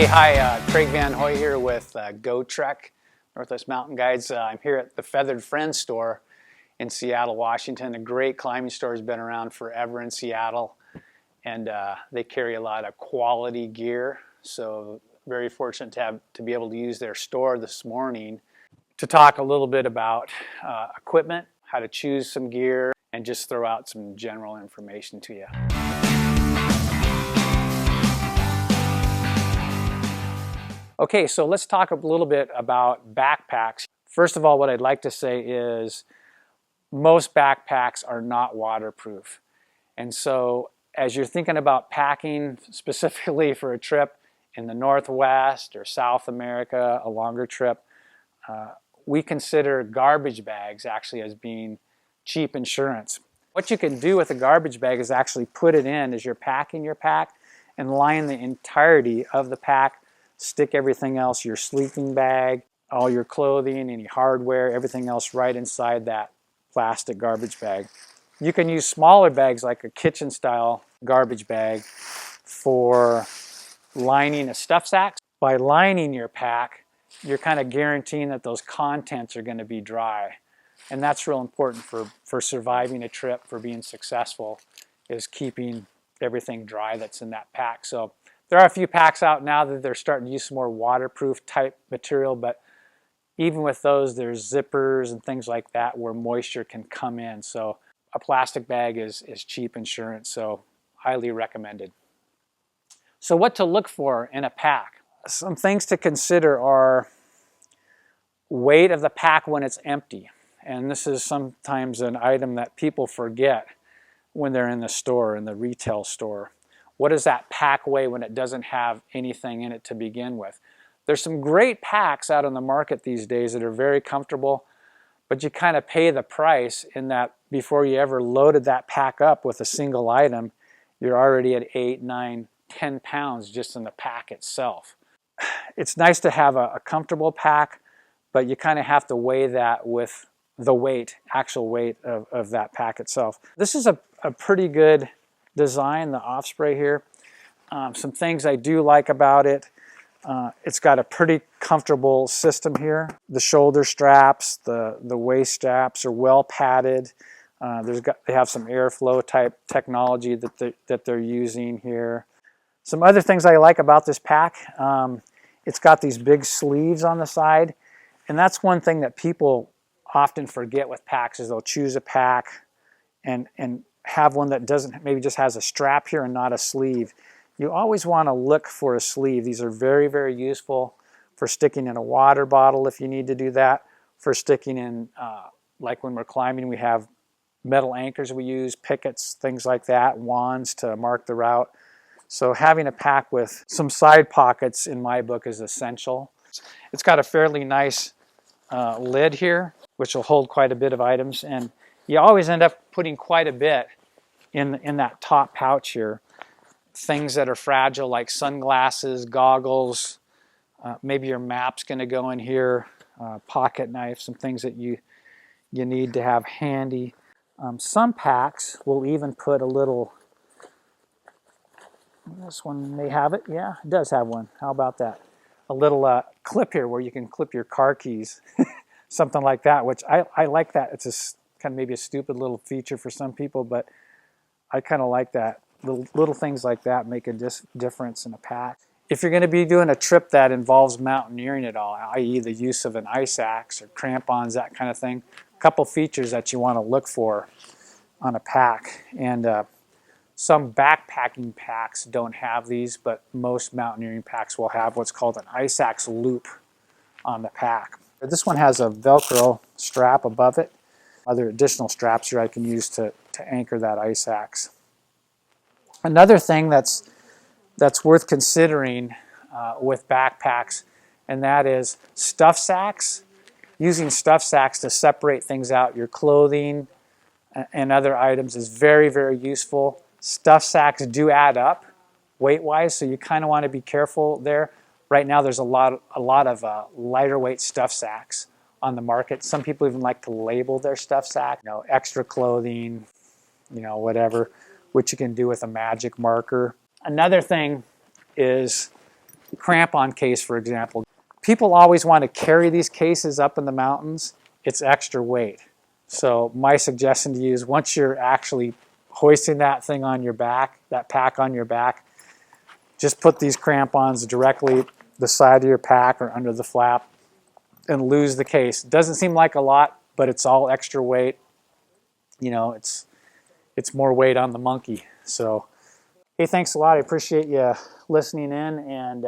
Hey, hi, Craig Van Hoy here with GoTrek, Northwest Mountain Guides. I'm here at the Feathered Friends store in Seattle, Washington. A great climbing store, has been around forever in Seattle, and they carry a lot of quality gear. So very fortunate to be able to use their store this morning to talk a little bit about equipment, how to choose some gear, and just throw out some general information to you. Okay, so let's talk a little bit about backpacks. First of all, what I'd like to say is most backpacks are not waterproof. And so as you're thinking about packing specifically for a trip in the Northwest or South America, a longer trip, we consider garbage bags actually as being cheap insurance. What you can do with a garbage bag is actually put it in as you're packing your pack and line the entirety of the pack. Stick everything else, your sleeping bag, all your clothing, any hardware, everything else right inside that plastic garbage bag. You can use smaller bags like a kitchen style garbage bag for lining a stuff sack. By lining your pack, you're kind of guaranteeing that those contents are going to be dry. And that's real important for surviving a trip, for being successful, is keeping everything dry that's in that pack. So there are a few packs out now that they're starting to use some more waterproof type material, but even with those, there's zippers and things like that where moisture can come in. So a plastic bag is cheap insurance, so highly recommended. So what to look for in a pack? Some things to consider are weight of the pack when it's empty. And this is sometimes an item that people forget when they're in the store, in the retail store. What does that pack weigh when it doesn't have anything in it to begin with? There's some great packs out on the market these days that are very comfortable, but you kind of pay the price in that before you ever loaded that pack up with a single item, you're already at 8, 9, 10 pounds just in the pack itself. It's nice to have a comfortable pack, but you kind of have to weigh that with the weight, actual weight of that pack itself. This is a pretty good design, the Osprey here. Some things I do like about it. It's got a pretty comfortable system here. The shoulder straps, the waist straps are well padded. They have some airflow type technology that they're using here. Some other things I like about this pack, it's got these big sleeves on the side, and that's one thing that people often forget with packs is they'll choose a pack and have one that doesn't, maybe just has a strap here and not a sleeve. You always want to look for a sleeve. These are very, very useful for sticking in a water bottle if you need to do that, for sticking in, like when we're climbing, we have metal anchors we use, pickets, things like that, wands to mark the route. So having a pack with some side pockets in my book is essential. It's got a fairly nice lid here, which will hold quite a bit of items, and you always end up putting quite a bit in that top pouch here. Things that are fragile like sunglasses, goggles, maybe your map's going to go in here, pocket knife, some things that you need to have handy. Some packs will even put a little, this one may have it, yeah, it does have one. How about that? A little clip here where you can clip your car keys, something like that, which I like that. It's kind of maybe a stupid little feature for some people, but I kind of like that. Little things like that make a difference in a pack. If you're going to be doing a trip that involves mountaineering at all, i.e. the use of an ice axe or crampons, that kind of thing, a couple features that you want to look for on a pack. And some backpacking packs don't have these, but most mountaineering packs will have what's called an ice axe loop on the pack. This one has a Velcro strap above it. Other additional straps here I can use to anchor that ice axe. Another thing that's worth considering with backpacks, and that is stuff sacks. Using stuff sacks to separate things out, your clothing and other items, is very, very useful. Stuff sacks do add up weight-wise, so you kind of want to be careful there. Right now there's a lot of lighter weight stuff sacks on the market. Some people even like to label their stuff sack, extra clothing, whatever, which you can do with a magic marker. Another thing is crampon case, for example. People always want to carry these cases up in the mountains. It's extra weight. So my suggestion to you is once you're actually hoisting that thing on your back, that pack on your back, just put these crampons directly the side of your pack or under the flap and lose the case. It doesn't seem like a lot, but it's all extra weight. You know, it's more weight on the monkey. So, hey, thanks a lot. I appreciate you listening in, and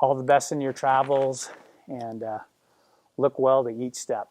all the best in your travels, and look well to each step.